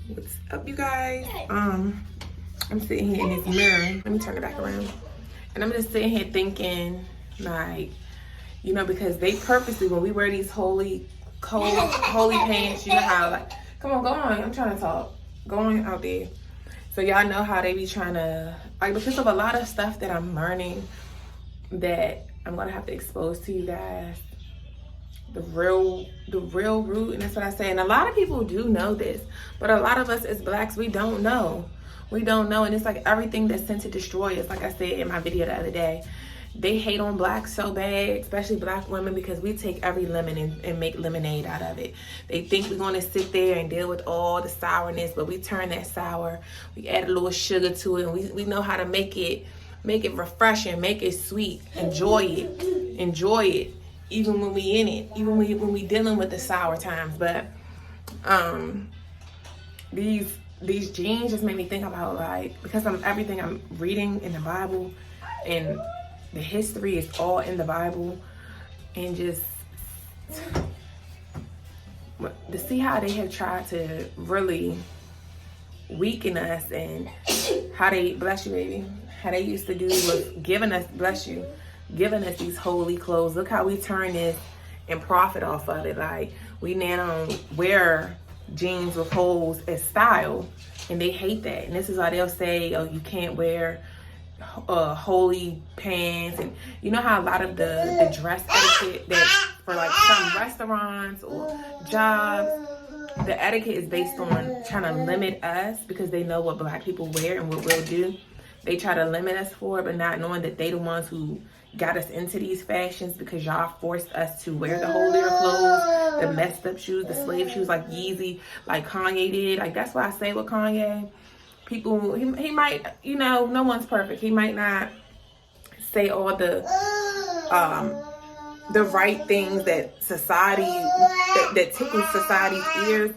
What's up, you guys? I'm sitting here in this mirror. Let me turn it back around. And I'm just sitting here thinking, like, you know, because they purposely, when we wear these holy pants, you know how, like, come on, go on. I'm trying to talk. Going out there. So y'all know how they be trying to, like, because of a lot of stuff that I'm learning that I'm gonna have to expose to you guys. The real root, and that's what I say. And a lot of people do know this, but a lot of us as blacks, we don't know. We don't know, and it's like everything that's sent to destroy us. Like I said in my video the other day, they hate on blacks so bad, especially black women, because we take every lemon and make lemonade out of it. They think we're gonna sit there and deal with all the sourness, but we turn that sour, we add a little sugar to it, and we know how to make it refreshing, make it sweet, enjoy it. Even when we in it, even when we dealing with the sour times. But these jeans just made me think about, like, because everything I'm reading in the Bible and the history is all in the Bible, and just to see how they have tried to really weaken us, and how they, bless you baby, how they used to do with giving us, bless you, giving us these holy clothes. Look how we turn this and profit off of it. Like, we now wear jeans with holes as style, and they hate that. And this is why they'll say, oh, you can't wear holy pants. And you know how a lot of the dress etiquette that for like some restaurants or jobs, the etiquette is based on trying to limit us, because they know what black people wear and what we'll do. They try to limit us for it, but not knowing that they the ones who got us into these fashions, because y'all forced us to wear the holier clothes, the messed up shoes, the slave shoes like Yeezy, like Kanye did. Like, that's why I say with Kanye, people, he might, you know, no one's perfect. He might not say all the right things that society, that tickles society's ears,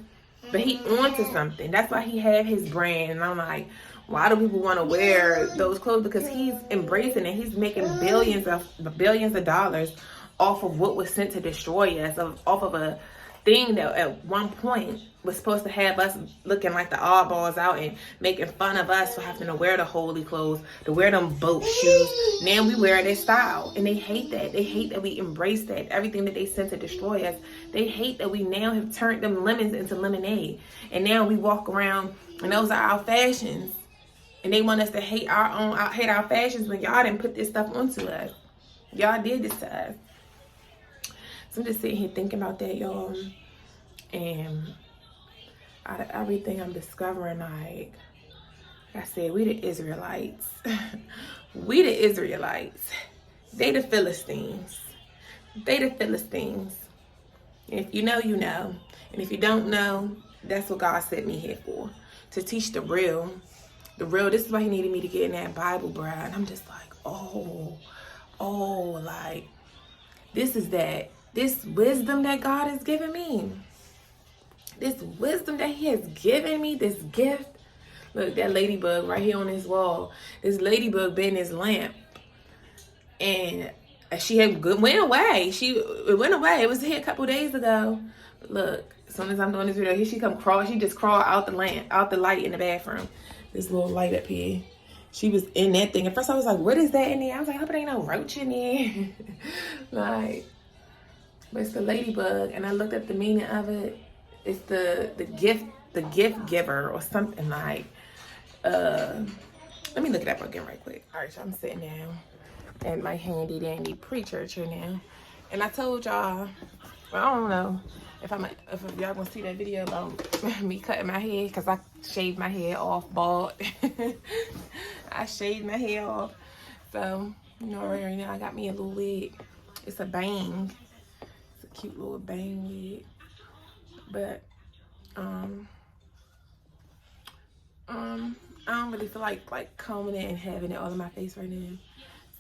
but he onto something. That's why he had his brand. And I'm like, why do people want to wear those clothes? Because he's embracing it. He's making billions of dollars off of what was sent to destroy us, off of a thing that at one point was supposed to have us looking like the oddballs out and making fun of us for having to wear the holy clothes, to wear them boat shoes. Now we wear their style, and they hate that. They hate that we embrace that. Everything that they sent to destroy us. They hate that we now have turned them lemons into lemonade, and now we walk around and those are our fashions. And they want us to hate our fashions when y'all didn't put this stuff onto us. Y'all did this to us. So I'm just sitting here thinking about that, y'all. And out of everything I'm discovering, like I said, we the Israelites. We the Israelites. They the Philistines. They the Philistines. And if you know, you know. And if you don't know, that's what God sent me here for. To teach the real. This is why he needed me to get in that Bible, bruh. And I'm just like, like, this wisdom that God has given me. This wisdom that he has given me, this gift. Look, that ladybug right here on this wall. This ladybug been in his lamp. And she had went away. It went away. It was here a couple days ago. But look, as soon as I'm doing this video, here she come crawl. She just crawled out the light in the bathroom. This little light up here. She was in that thing. At first I was like, what is that in there? I was like, I hope it ain't no roach in there. Like, but it's the ladybug. And I looked at the meaning of it. It's the gift giver or something like. Let me look it up again right quick. All right, so I'm sitting down at my handy dandy pre-church here now. And I told y'all, well, I don't know if y'all gonna see that video about me cutting my hair, because I shaved my hair off bald. I shaved my hair off. So, you know, right now I got me a little wig. It's a bang. It's a cute little bang wig. But I don't really feel like combing it and having it all in my face right now.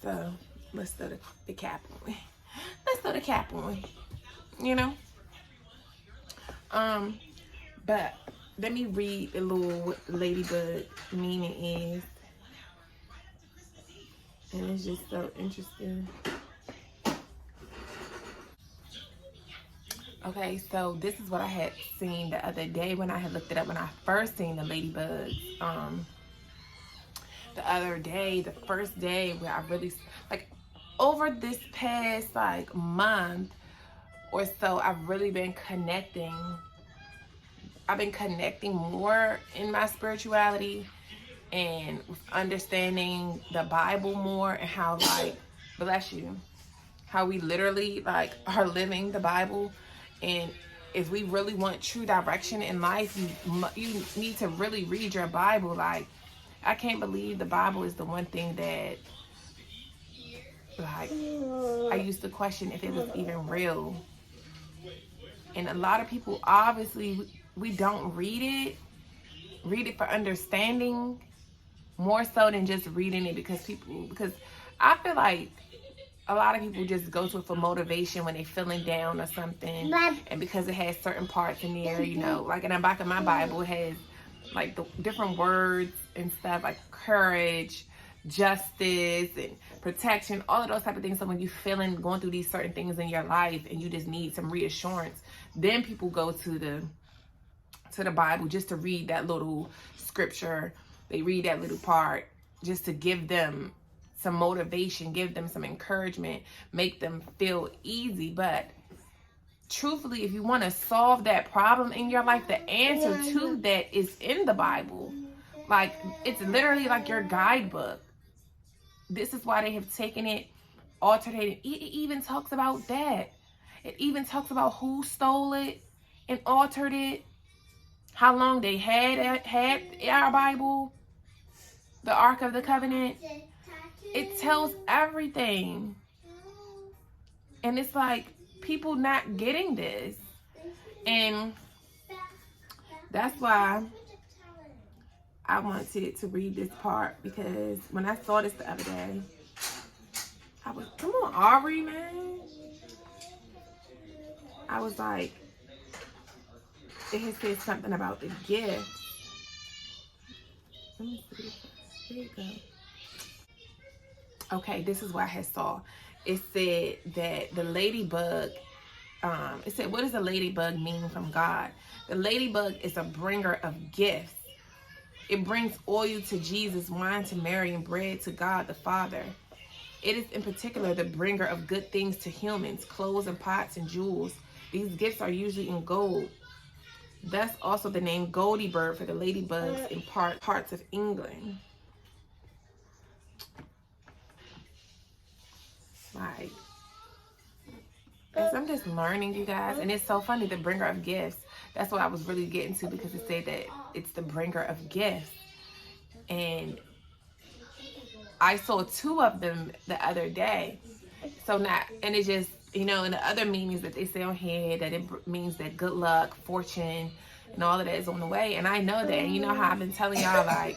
So let's throw the cap on. Let's throw the cap on. You know? But let me read the little ladybug meaning is. And it's just so interesting. Okay, so this is what I had seen the other day when I had looked it up when I first seen the ladybugs. The other day, the first day where I really, like, over this past like month or so, I've really been connecting. I've been connecting more in my spirituality and understanding the Bible more, and how, like, bless you, how we literally like are living the Bible. And if we really want true direction in life, you need to really read your Bible. Like, I can't believe the Bible is the one thing that, like, I used to question if it was even real. And a lot of people, obviously, we don't read it for understanding, more so than just reading it because I feel like a lot of people just go to it for motivation when they're feeling down or something. And because it has certain parts in there, you know, like in the back of my Bible, it has like the different words and stuff like courage, justice, and protection, all of those type of things. So when you feeling going through these certain things in your life and you just need some reassurance, then people go to the Bible just to read that little scripture. They read that little part just to give them some motivation, give them some encouragement, make them feel easy. But truthfully, if you want to solve that problem in your life, the answer to that is in the Bible. Like, it's literally like your guidebook. This is why they have taken it, altered it. It even talks about that. It even talks about who stole it and altered it, how long they had our Bible, the Ark of the Covenant. It tells everything. And it's like people not getting this. And that's why I wanted to read this part, because when I saw this the other day, I was, come on, Aubrey, man. I was like, it had said something about the gift. Let me see. There you go. Okay, this is what I had saw. It said that the ladybug, it said, what does a ladybug mean from God? The ladybug is a bringer of gifts. It brings oil to Jesus, wine to Mary, and bread to God the Father. It is in particular the bringer of good things to humans, clothes and pots and jewels. These gifts are usually in gold. Thus also the name Goldie Bird for the ladybugs in parts of England. Like, as I'm just learning, you guys, and it's so funny, the bringer of gifts. That's what I was really getting to, because it said that it's the bringer of gifts. And I saw 2 of them the other day. And it's just, you know, and the other meanings that they say on here, that it means that good luck, fortune, and all of that is on the way. And I know that. And you know how I've been telling y'all, like,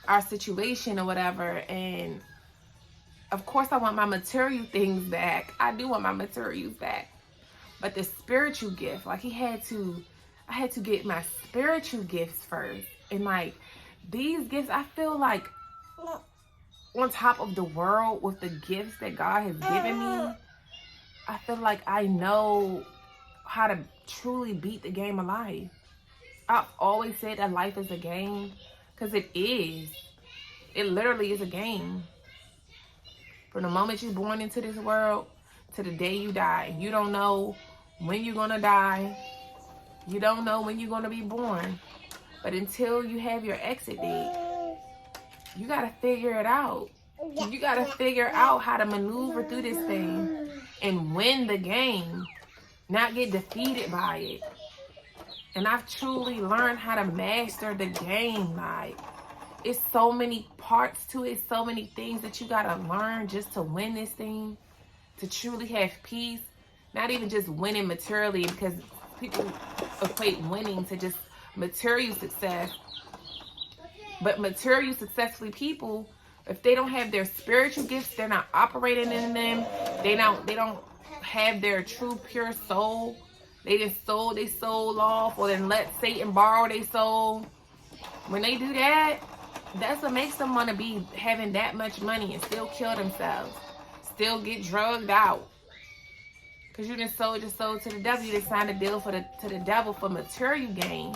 our situation or whatever. And of course I want my material things back. I do want my materials back. But the spiritual gift, like, I had to get my spiritual gifts first. And like, these gifts, I feel like on top of the world with the gifts that God has given me, I feel like I know how to truly beat the game of life. I've always said that life is a game, because it is. It literally is a game. From the moment you're born into this world to the day you die, you don't know when you're going to die. You don't know when you're going to be born. But until you have your exit date, you got to figure it out. You got to figure out how to maneuver through this thing and win the game, not get defeated by it. And I've truly learned how to master the game. Like, it's so many parts to it, so many things that you got to learn just to win this thing, to truly have peace. Not even just winning materially, because people equate winning to just material success. But material successfully people, if they don't have their spiritual gifts, they're not operating in them. They don't have their true pure soul. They just sold their soul off, or then let Satan borrow their soul. When they do that, that's what makes them want to be having that much money and still kill themselves, still get drugged out. Because you just sold your soul to the devil. You just signed a deal to the devil for material gain.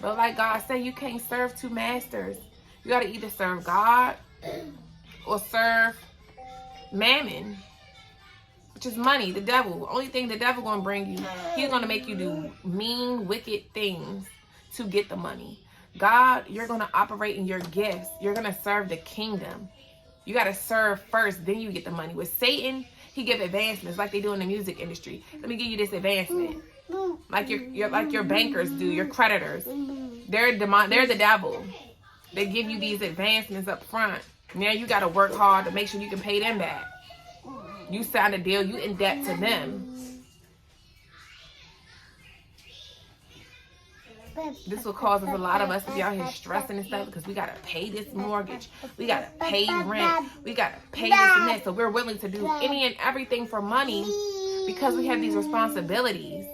But like God said, you can't serve two masters. You got to either serve God or serve mammon, which is money, the devil. Only thing the devil going to bring you, he's going to make you do mean, wicked things to get the money. God, you're going to operate in your gifts. You're going to serve the kingdom. You got to serve first, then you get the money. With Satan, he give advancements like they do in the music industry. Let me give you this advancement. Like your bankers do, your creditors. They're the devil. They give you these advancements up front. Now you got to work hard to make sure you can pay them back. You signed a deal, you in debt to them. This will cause a lot of us to be out here stressing and stuff because we got to pay this mortgage. We got to pay rent. We got to pay this and that. So we're willing to do any and everything for money because we have these responsibilities.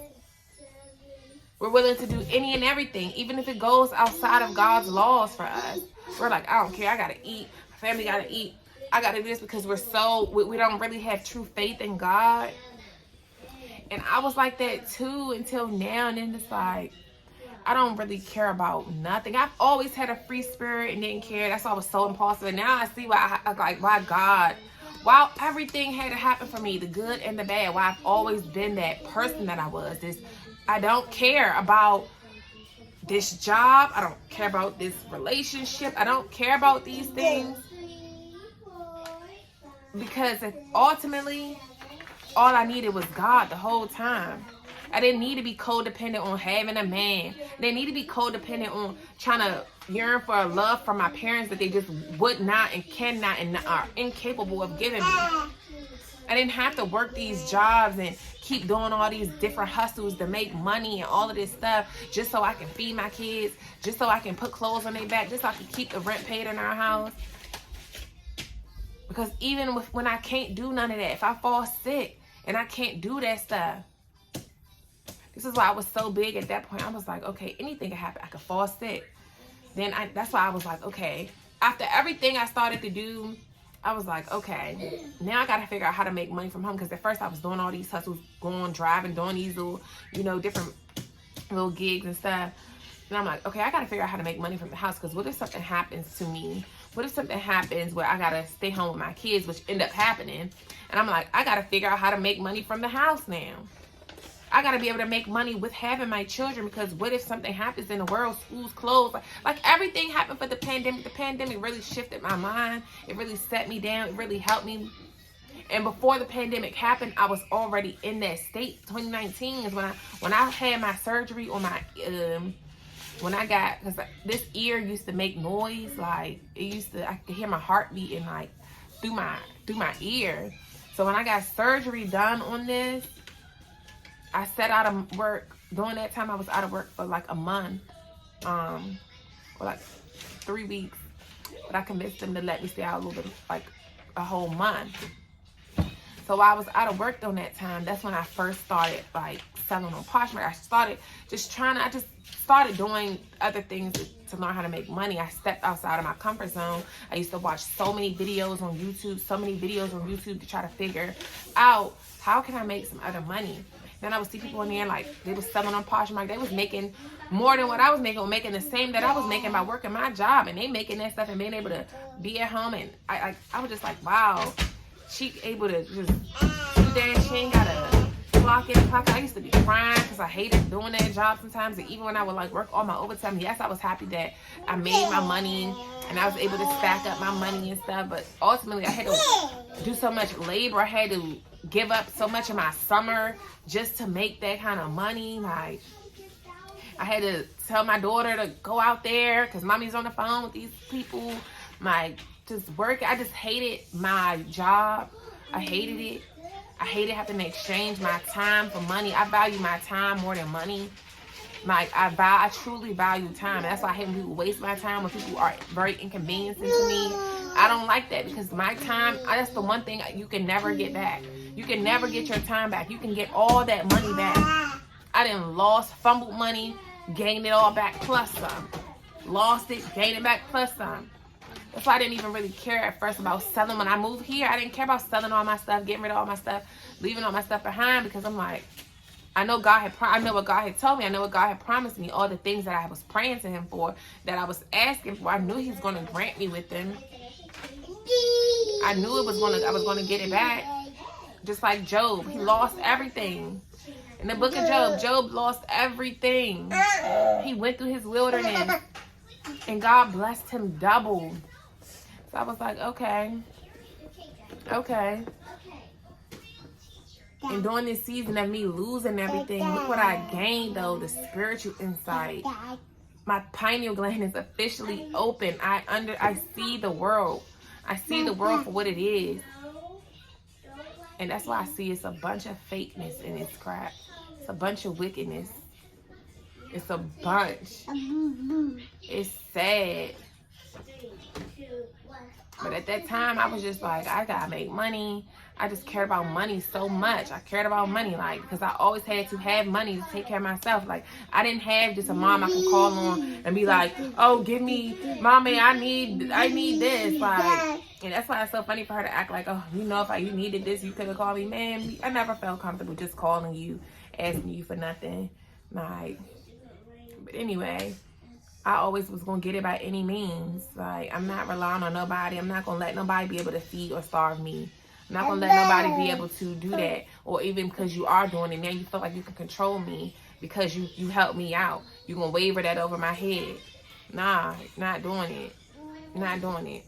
We're willing to do any and everything, even if it goes outside of God's laws for us. We're like, I don't care. I got to eat. My family got to eat. I got to do this because we don't really have true faith in God. And I was like that too until now. And then it's like, I don't really care about nothing. I've always had a free spirit and didn't care. That's why I was so impulsive. And now I see why everything had to happen for me, the good and the bad. Why I've always been that person that I was. I don't care about this job. I don't care about this relationship. I don't care about these things. Because ultimately, all I needed was God the whole time. I didn't need to be codependent on having a man. I didn't need to be codependent on trying to yearn for a love from my parents that they just would not and cannot and are incapable of giving me. I didn't have to work these jobs and keep doing all these different hustles to make money and all of this stuff just so I can feed my kids, just so I can put clothes on their back, just so I can keep the rent paid in our house. Because even when I can't do none of that, if I fall sick and I can't do that stuff, this is why I was so big at that point. I was like, okay, anything can happen. I could fall sick. That's why I was like, okay. After everything I started to do, I was like, okay, now I got to figure out how to make money from home. Because at first I was doing all these hustles, going, driving, doing these little, different little gigs and stuff. And I'm like, okay, I got to figure out how to make money from the house. Because what if something happens to me? What if something happens where I got to stay home with my kids, which end up happening? And I'm like, I got to figure out how to make money from the house now. I got to be able to make money with having my children, because what if something happens in the world, schools closed, like everything happened for the pandemic. The pandemic really shifted my mind. It really set me down. It really helped me. And before the pandemic happened, I was already in that state. 2019 is when I had my surgery on my, because this ear used to make noise, like I could hear my heart beating like through my ear. So when I got surgery done on this, I set out of work. During that time, I was out of work for like a month, or like 3 weeks. But I convinced them to let me stay out a little bit, like a whole month. So while I was out of work during that time, that's when I first started like selling on Poshmark. I just started doing other things to learn how to make money. I stepped outside of my comfort zone. I used to watch so many videos on YouTube to try to figure out how can I make some other money. Then I would see people in there, like, they was selling on Poshmark. They was making more than what I was making, or making the same that I was making by working my job. And they making that stuff and being able to be at home. And I was just like, wow, she able to just do that. She ain't got to clock in, clock out. I used to be crying because I hated doing that job sometimes. And even when I would, like, work all my overtime, yes, I was happy that I made my money and I was able to stack up my money and stuff. But ultimately, I had to do so much labor. I had to give up so much of my summer just to make that kind of money. Like, I had to tell my daughter to go out there because mommy's on the phone with these people. Just work. I just hated my job. I hated it. I hated having to exchange my time for money. I value my time more than money. Like, I truly value time. And that's why I hate when people waste my time, when people are very inconveniencing to me. I don't like that, because my time, that's the one thing you can never get back. You can never get your time back. You can get all that money back. I done fumbled money, gained it all back plus some. Lost it, gained it back plus some. That's why I didn't even really care at first about selling. When I moved here, I didn't care about selling all my stuff, getting rid of all my stuff, leaving all my stuff behind, because I'm like, I know I know what God had told me. I know what God had promised me. All the things that I was praying to him for, that I was asking for, I knew he's going to grant me with them. I knew I was going to get it back. Just like Job, he lost everything. In the book of Job, Job lost everything. He went through his wilderness, and God blessed him double. So I was like, okay. And during this season of me losing everything, look what I gained, though, the spiritual insight. My pineal gland is officially open. I see the world. I see the world for what it is. And that's why I see it's a bunch of fakeness in this crap. It's a bunch of wickedness. It's a bunch. It's sad. But at that time, I was just like, I gotta make money. I just cared about money so much. I cared about money, like, because I always had to have money to take care of myself. Like, I didn't have just a mom I can call on and be like, oh, give me, mommy, I need this. Like, and that's why it's so funny for her to act like, oh, you know, if you needed this, you could have called me. Man, I never felt comfortable just calling you, asking you for nothing. Like, but anyway, I always was going to get it by any means. Like, I'm not relying on nobody. I'm not going to let nobody be able to feed or starve me. I'm not going to let nobody be able to do that. Or even because you are doing it, now you feel like you can control me because you helped me out. You're going to waver that over my head. Nah, not doing it. Not doing it.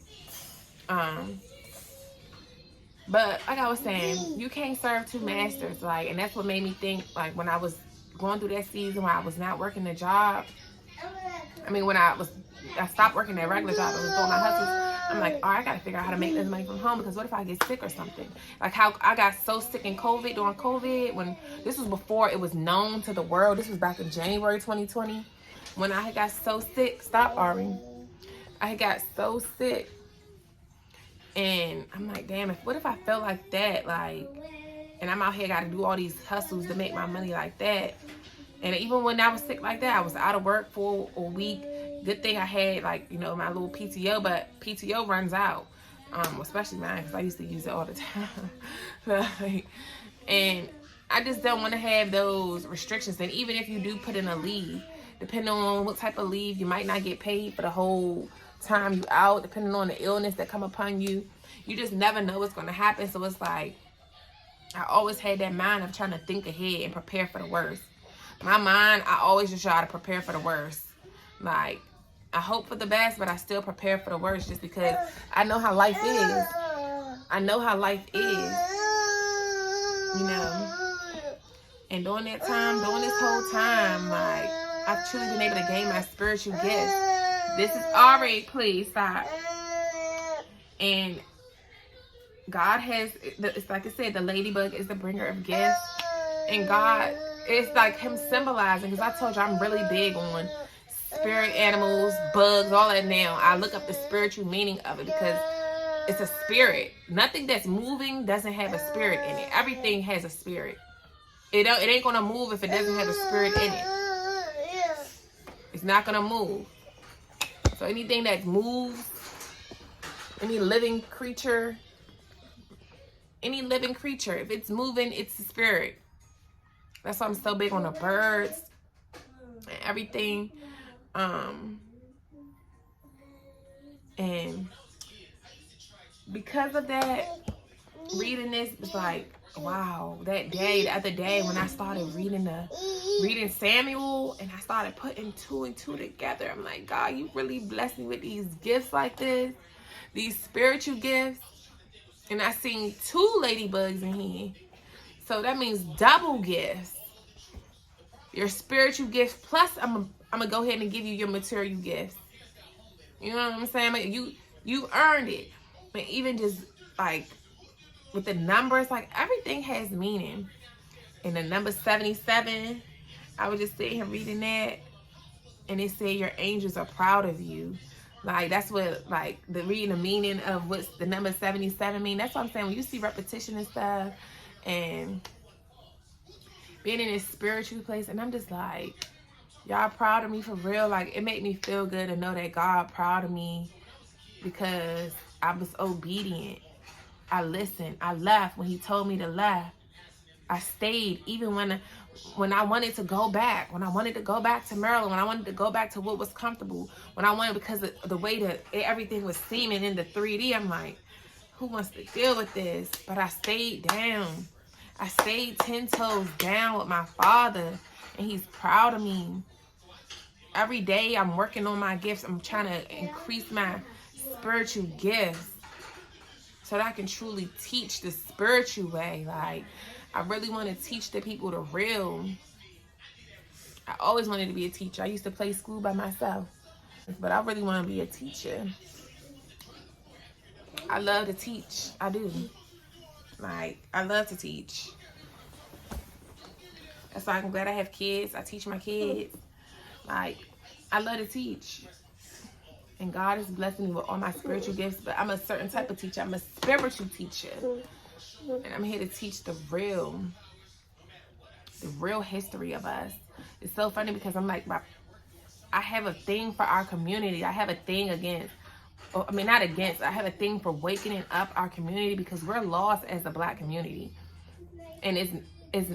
But like I was saying, you can't serve two masters. Like, and that's what made me think, like, when I was going through that season where I was not working the job. I mean, when I stopped working that regular job, I was doing my hustles. I'm like, oh, I gotta figure out how to make this money from home, because what if I get sick or something? Like how I got so sick in COVID, during COVID, when this was before it was known to the world. This was back in January 2020, when I got so sick. Stop, Ari. I got so sick, and I'm like, damn, what if I felt like that, like, and I'm out here gotta do all these hustles to make my money like that. And even when I was sick like that, I was out of work for a week. Good thing I had, like, you know, my little PTO, but PTO runs out, especially mine, because I used to use it all the time. And I just don't want to have those restrictions. And even if you do put in a leave, depending on what type of leave, you might not get paid for the whole time you out, depending on the illness that come upon you. You just never know what's going to happen. So it's like, I always had that mind of trying to think ahead and prepare for the worst. My mind, I always just try to prepare for the worst. Like, I hope for the best, but I still prepare for the worst, just because I know how life is. I know how life is. You know. And during that time, during this whole time, like, I've truly been able to gain my spiritual gifts. This is Ari, please stop. And God has, it's like I said, the ladybug is the bringer of gifts. And God, it's like him symbolizing, because I told you I'm really big on spirit animals, bugs, all that now. I look up the spiritual meaning of it, because it's a spirit. Nothing that's moving doesn't have a spirit in it. Everything has a spirit. It ain't going to move if it doesn't have a spirit in it. It's not going to move. So anything that moves, any living creature, if it's moving, it's a spirit. That's why I'm so big on the birds and everything. And because of that, reading this was like, wow, the other day when I started reading Samuel, and I started putting two and two together, I'm like, God, you really blessed me with these gifts like this, these spiritual gifts. And I seen 2 ladybugs in here. So that means double gifts. Your spiritual gifts, plus I'm gonna go ahead and give you your material gifts. You know what I'm saying? Like, you earned it. But even just like with the numbers, like, everything has meaning. And the number 77, I was just sitting here reading that, and it said your angels are proud of you. Like, that's what, like, reading the meaning of what's the number 77 mean. That's what I'm saying. When you see repetition and stuff, and being in this spiritual place, and I'm just like, y'all proud of me for real. Like, it made me feel good to know that God proud of me because I was obedient. I listened. I left when he told me to left. I stayed even when I wanted to go back. When I wanted to go back to Maryland. When I wanted to go back to what was comfortable. When I wanted, because of the way that everything was seeming in the 3D, I'm like, who wants to deal with this? But I stayed down. I stayed 10 toes down with my Father, and he's proud of me. Every day I'm working on my gifts. I'm trying to increase my spiritual gifts so that I can truly teach the spiritual way. Like, I really want to teach the people the real. I always wanted to be a teacher. I used to play school by myself, but I really want to be a teacher. I love to teach. I do. Like, I love to teach. That's why I'm glad I have kids. I teach my kids. Like, I love to teach. And God is blessing me with all my spiritual gifts. But I'm a certain type of teacher. I'm a spiritual teacher. And I'm here to teach the real history of us. It's so funny because I'm like, I have a thing for our community. I have a thing against, I mean, not against, I have a thing for waking up our community because we're lost as a Black community. And it's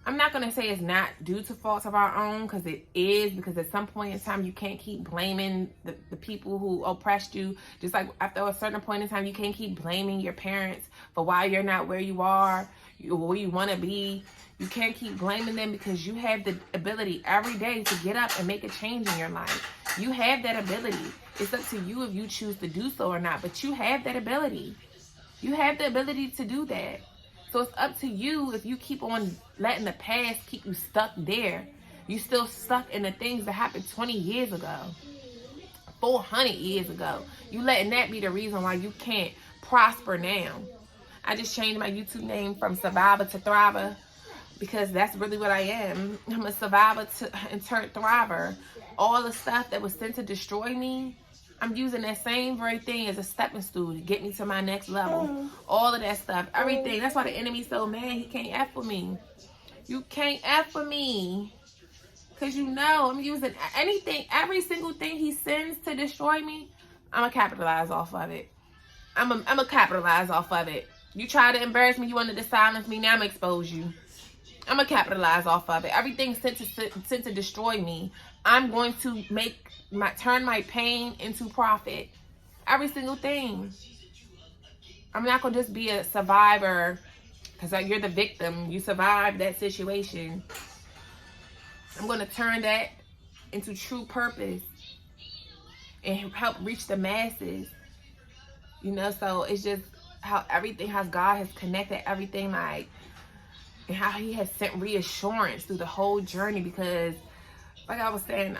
I'm not going to say it's not due to faults of our own, because it is, because at some point in time, you can't keep blaming the people who oppressed you. Just like after a certain point in time, you can't keep blaming your parents for why you're not where you are, where you want to be. You can't keep blaming them because you have the ability every day to get up and make a change in your life. You have that ability. It's up to you if you choose to do so or not, but you have that ability. You have the ability to do that. So it's up to you if you keep on letting the past keep you stuck there. You still stuck in the things that happened 20 years ago, 400 years ago. You letting that be the reason why you can't prosper now. I just changed my YouTube name from Survivor to Thriver because that's really what I am. I'm a survivor and turned thriver. All the stuff that was sent to destroy me, I'm using that same very thing as a stepping stool to get me to my next level. All of that stuff, everything. That's why the enemy's so mad. He can't F with me. You can't F with me. Because you know I'm using anything, every single thing he sends to destroy me, I'm going to capitalize off of it. I'm going to capitalize off of it. You try to embarrass me, you wanted to silence me, now I'm going to expose you. I'm going to capitalize off of it. Everything sent to destroy me, I'm going to turn my pain into profit. Every single thing. I'm not going to just be a survivor because you're the victim. You survived that situation. I'm going to turn that into true purpose and help reach the masses. You know, so it's just how God has connected everything, like, and how he has sent reassurance through the whole journey. Because like I was saying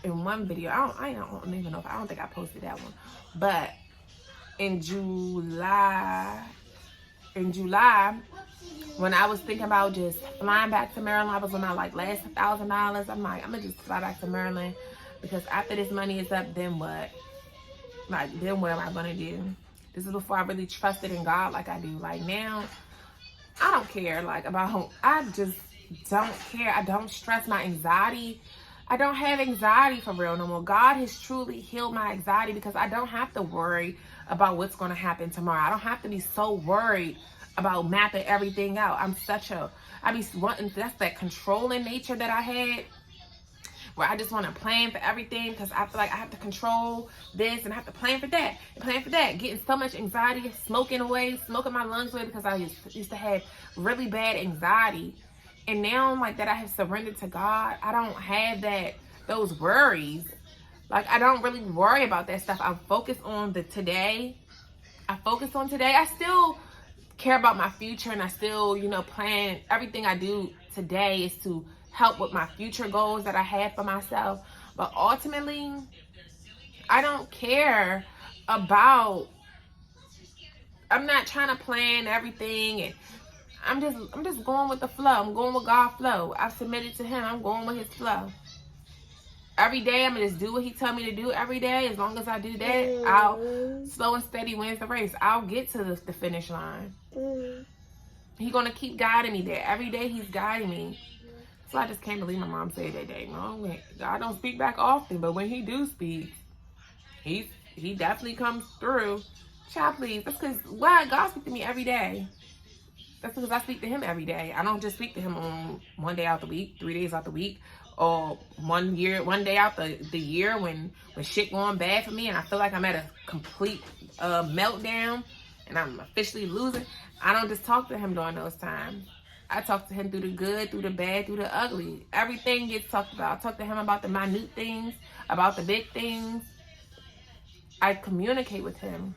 in one video, I don't even know if I don't think I posted that one, but in July when I was thinking about just flying back to Maryland, I was on my last $1,000. I'm like, I'm gonna just fly back to Maryland because after this money is up, then what? Like, then what am I gonna do? This is before I really trusted in God like I do. Like, now I don't care, like, about, I just don't care. I don't stress my anxiety. I don't have anxiety for real no more. God has truly healed my anxiety because I don't have to worry about what's going to happen tomorrow. I don't have to be so worried about mapping everything out. I be wanting, that's that controlling nature that I had, where I just want to plan for everything because I feel like I have to control this and I have to plan for that and plan for that. Getting so much anxiety, smoking my lungs away because I used to have really bad anxiety. And now, like, that I have surrendered to God, I don't have those worries. Like, I don't really worry about that stuff. I focus on today. I still care about my future, and I still, plan. Everything I do today is to help with my future goals that I have for myself. But ultimately, I don't care about, I'm not trying to plan everything, and I'm just going with the flow. I'm going with God's flow. I've submitted to him. I'm going with his flow. Every day, I'm going to just do what he tell me to do every day. As long as I do that, I'll slow and steady wins the race. I'll get to the finish line. He's going to keep guiding me there. Every day, he's guiding me. So I just can't believe my mom said that day. Mom, God don't speak back often, but when he do speak, He definitely comes through. Child, please. That's because why God speaks to me every day. That's because I speak to him every day. I don't just speak to him on 1 day out the week, 3 days out the week, or 1 day out the year when shit going bad for me and I feel like I'm at a complete meltdown and I'm officially losing. I don't just talk to him during those times. I talk to him through the good, through the bad, through the ugly. Everything gets talked about. I talk to him about the minute things, about the big things. I communicate with him.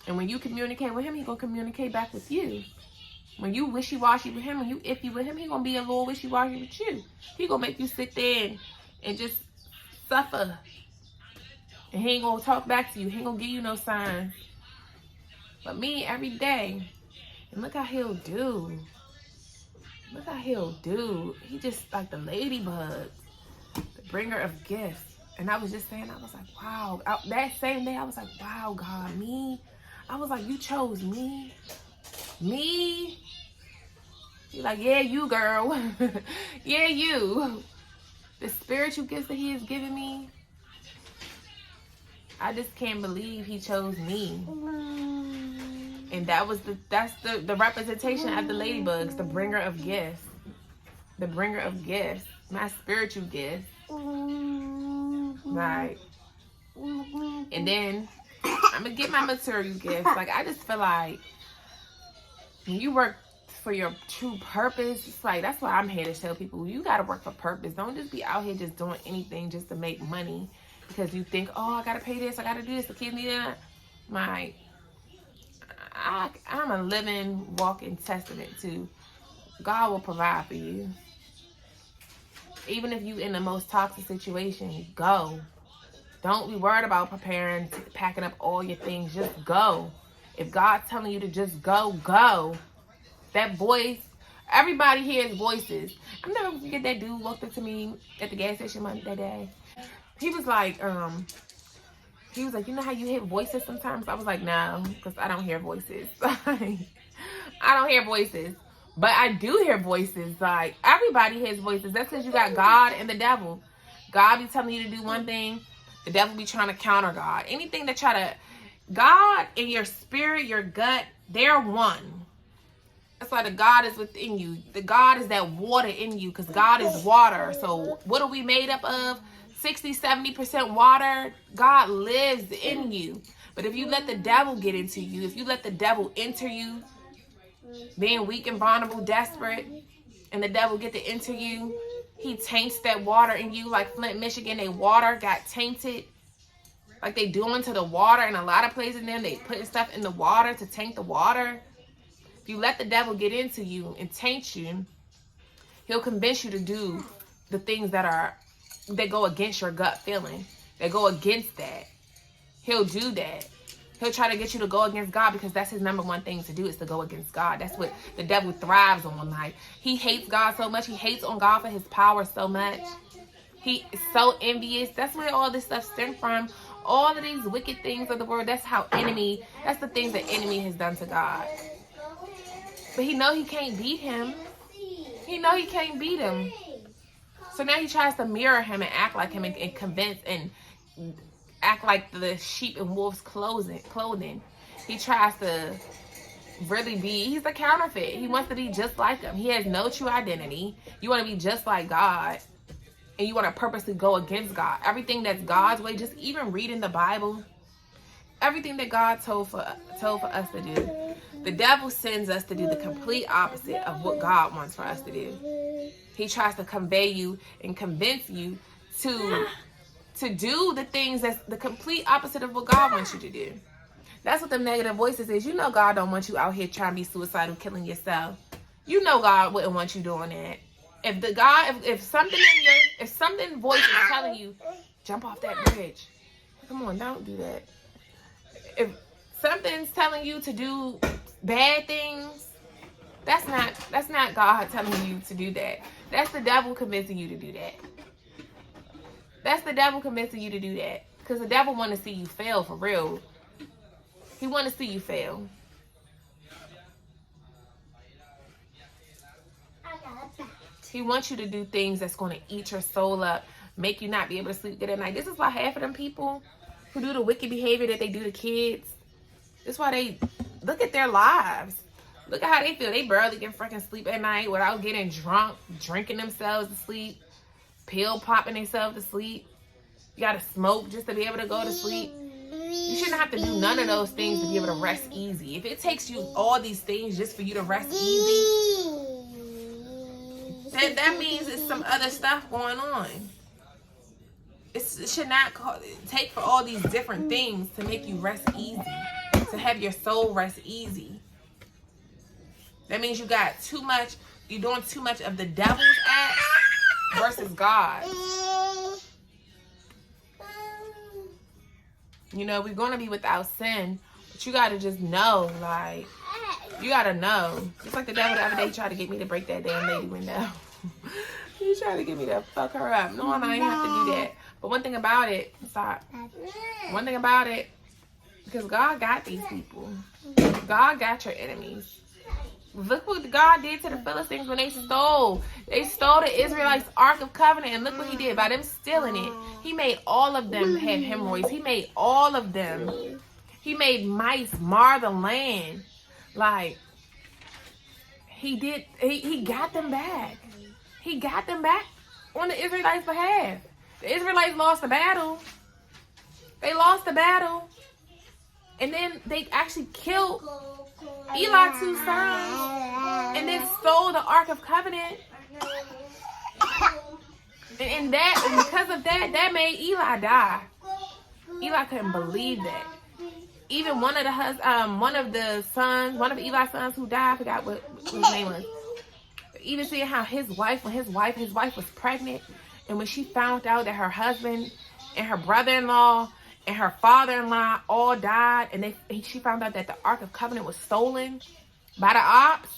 And when you communicate with him, he's going to communicate back with you. When you wishy-washy with him, when you iffy with him, he's going to be a little wishy-washy with you. He's going to make you sit there and just suffer. And he ain't going to talk back to you. He ain't going to give you no signs. But me, every day, and look how he'll do. Look how he'll do. He just like the ladybug, the bringer of gifts. And I was just saying, I was like, wow. That same day, I was like, wow, God, me. I was like, you chose me? Me? He's like, yeah, you, girl. Yeah, you. The spiritual gifts that he has given me, I just can't believe he chose me. And that's the representation of the ladybugs, the bringer of gifts. The bringer of gifts. My spiritual gifts. Right. And then I'm gonna get my material gifts. Like, I just feel like when you work for your true purpose, it's like, that's why I'm here to tell people, you gotta work for purpose. Don't just be out here just doing anything just to make money because you think, oh, I gotta pay this, I gotta do this, the kids need that. I'm a living, walking testament to God will provide for you. Even if you in the most toxic situation, go. Don't be worried about packing up all your things. Just go. If God's telling you to just go, go. That voice, everybody hears voices. I'm never gonna forget that dude walked up to me at the gas station that day. He was like, you know how you hear voices sometimes? I was like, no, because I don't hear voices. I don't hear voices. But I do hear voices. Like, everybody hears voices. That's because you got God and the devil. God be telling you to do one thing. The devil be trying to counter God. Anything that God and your spirit, your gut, they're one. That's why the God is within you. The God is that water in you, because God is water. So what are we made up of? 60-70% water. God lives in you. But if you let the devil get into you, if you let the devil enter you, being weak and vulnerable, desperate, and the devil get to enter you, he taints that water in you. Like Flint, Michigan, they water got tainted. Like they doing to the water in a lot of places. Then they putting stuff in the water to taint the water. If you let the devil get into you and taint you, he'll convince you to do the things that go against your gut feeling. They go against that. He'll do that. He'll try to get you to go against God because that's his number one thing to do, is to go against God. That's what the devil thrives on. Like, he hates God so much. He hates on God for his power so much. He is so envious. That's where all this stuff stems from. All of these wicked things of the world, that's the things the enemy has done to God. But he know he can't beat him. He know he can't beat him. So now he tries to mirror him and act like him and convince and act like the sheep and wolves clothing. He tries to really he's a counterfeit. He wants to be just like him. He has no true identity. You want to be just like God, and you want to purposely go against God. Everything that's God's way, just even reading the Bible, everything that God told for us to do, the devil sends us to do the complete opposite of what God wants for us to do. He tries to convey you and convince you to do the things that's the complete opposite of what God wants you to do. That's what the negative voices is. You know God don't want you out here trying to be suicidal, killing yourself. You know God wouldn't want you doing that. If something voice is telling you, jump off that bridge. Come on, don't do that. If something's telling you to do bad things, that's not God telling you to do that. That's the devil convincing you to do that. That's the devil convincing you to do that. Because the devil want to see you fail for real. He want to see you fail. He wants you to do things that's going to eat your soul up, make you not be able to sleep good at night. This is why half of them people who do the wicked behavior that they do to kids, this is why they, look at their lives. Look at how they feel. They barely can freaking sleep at night without getting drunk, drinking themselves to sleep, pill popping themselves to sleep. You gotta smoke just to be able to go to sleep. You shouldn't have to do none of those things to be able to rest easy. If it takes you all these things just for you to rest easy, then that means it's some other stuff going on. It should not take for all these different things to make you rest easy, to have your soul rest easy. That means you got too much, you're doing too much of the devil's act versus God. You know, we're going to be without sin, but you got to just know, like, you got to know. Just like the devil the other day tried to get me to break that damn lady window. He tried to get me to fuck her up. No, I ain't have to do that. But one thing about it, stop. One thing about it, because God got these people. God got your enemies. Look what God did to the Philistines when they stole. They stole the Israelites' Ark of Covenant, and look what he did. By them stealing it, he made all of them have hemorrhoids. He made all of them. He made mice mar the land. Like, he did, he got them back. He got them back on the Israelites' behalf. The Israelites lost the battle. They lost the battle. And then they actually killed Eli's 2 sons, and then stole the Ark of Covenant, and because of that, that made Eli die. Eli couldn't believe that. Even one of Eli's sons who died, I forgot what his name was. Even seeing how his wife was pregnant, and when she found out that her husband and her brother-in-law and her father-in-law all died, and she found out that the Ark of Covenant was stolen by the ops.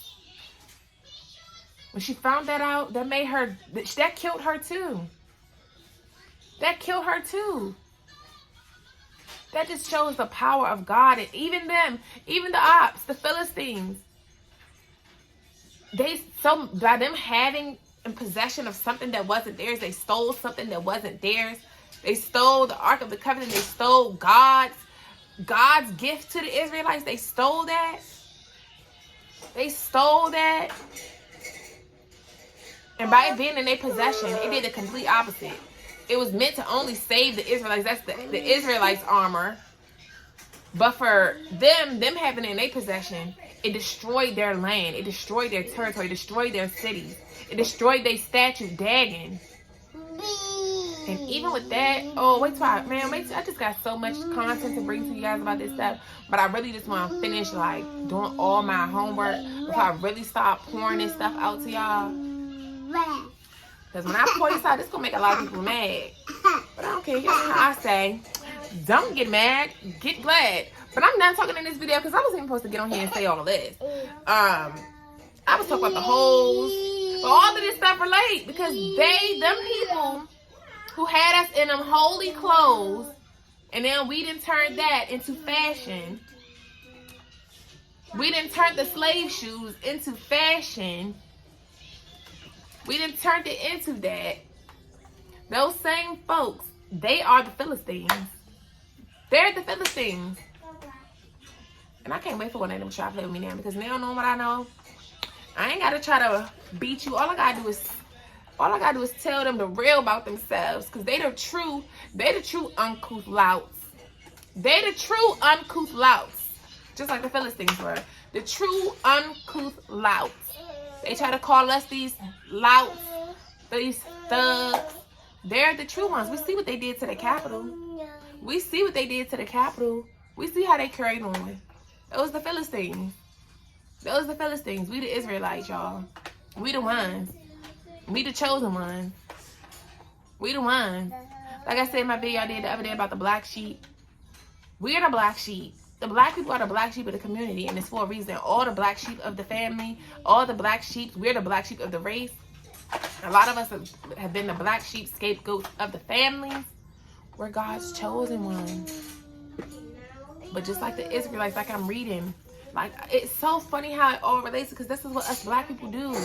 When she found that out, that killed her too. That killed her too. That just shows the power of God. And even the ops, the Philistines, by them having in possession of something that wasn't theirs, they stole something that wasn't theirs. They stole the Ark of the Covenant. They stole God's gift to the Israelites. They stole that. They stole that. And by it being in their possession, it did the complete opposite. It was meant to only save the Israelites. That's the Israelites' armor. But for them having it in their possession, it destroyed their land. It destroyed their territory. It destroyed their cities. It destroyed their statue, Dagon. And even with that, I just got so much content to bring to you guys about this stuff. But I really just want to finish, like, doing all my homework before I really start pouring this stuff out to y'all. Because when I pour this out, it's going to make a lot of people mad. But I don't care. Y'all know how I say, don't get mad, get glad. But I'm done talking in this video because I wasn't even supposed to get on here and say all of this. I was talking about the hoes. But all of this stuff relate because them people who had us in them holy clothes, and then we didn't turn that into fashion. We didn't turn the slave shoes into fashion. We didn't turn it into that. Those same folks, they are the Philistines. They're the Philistines. And I can't wait for one of them to try to play with me now because they don't know what I know. I ain't got to try to beat you. All I got to do is tell them the real about themselves because they the true uncouth louts. They the true uncouth louts. Just like the Philistines were. The true uncouth louts. They try to call us these louts, these thugs. They're the true ones. We see what they did to the Capitol. We see what they did to the Capitol. We see how they carried on. Those the Philistines. Those the Philistines. We the Israelites, y'all. We the ones. We the chosen ones. We the ones. Like I said in my video I did the other day about the black sheep. We are the black sheep. The black people are the black sheep of the community, and it's for a reason. All the black sheep of the family, all the black sheep, we're the black sheep of the race. A lot of us have been the black sheep scapegoats of the families. We're God's chosen ones. But just like the Israelites, like I'm reading, like it's so funny how it all relates because this is what us black people do.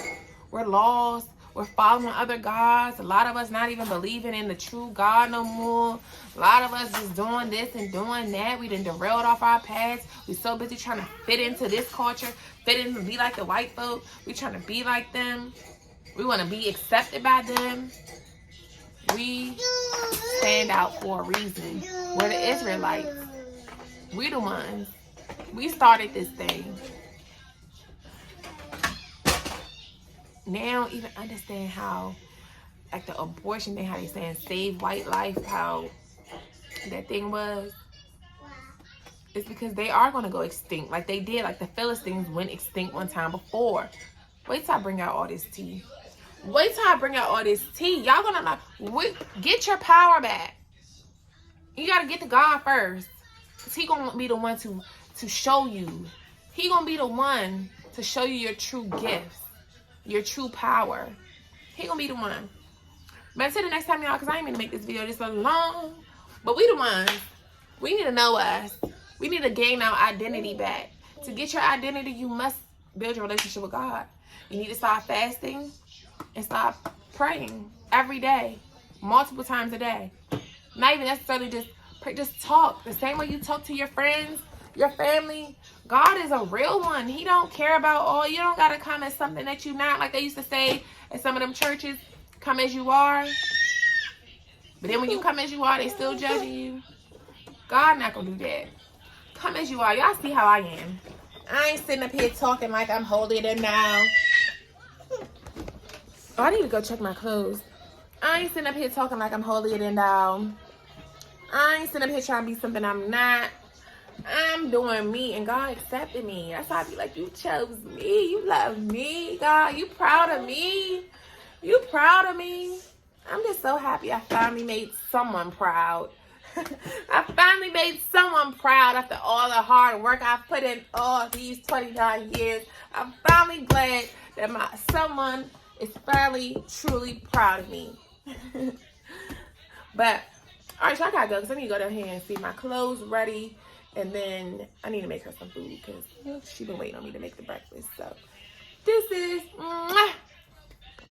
We're lost. We're following other gods. A lot of us not even believing in the true God no more. A lot of us just doing this and doing that. We done derailed off our paths. We so busy trying to fit into this culture, fit in and be like the white folk. We trying to be like them. We want to be accepted by them. We stand out for a reason. We're the Israelites. We the ones. We started this thing. Now even understand how, like the abortion thing, how they saying save white life, how that thing was. It's because they are going to go extinct like they did. Like the Philistines went extinct one time before. Wait till I bring out all this tea. Wait till I bring out all this tea. Y'all gonna get your power back. You gotta get to God first. Because he gonna be the one to show you. He gonna be the one to show you your true gifts. Your true power. He gonna be the one. But until the next time, y'all, because I ain't gonna make this video this long. But we the ones. We need to know us. We need to gain our identity back. To get your identity, you must build your relationship with God. You need to start fasting and start praying every day, multiple times a day. Not even necessarily just pray, just talk. The same way you talk to your friends, your family. God is a real one. He don't care about all. You don't got to come as something that you're not. Like they used to say in some of them churches, come as you are. But then when you come as you are, they still judging you. God not going to do that. Come as you are. Y'all see how I am. I ain't sitting up here talking like I'm holier than thou. Oh, I need to go check my clothes. I ain't sitting up here talking like I'm holier than thou. I ain't sitting up here trying to be something I'm not. I'm doing me, and God accepted me. That's why I be like, you chose me. You love me, God. You proud of me. You proud of me. I'm just so happy I finally made someone proud. I finally made someone proud after all the hard work I've put in all these 29 years. I'm finally glad that someone is finally truly proud of me. But, all right, so I gotta go because I need to go down here and see my clothes ready. And then I need to make her some food because she been waiting on me to make the breakfast. So, this is...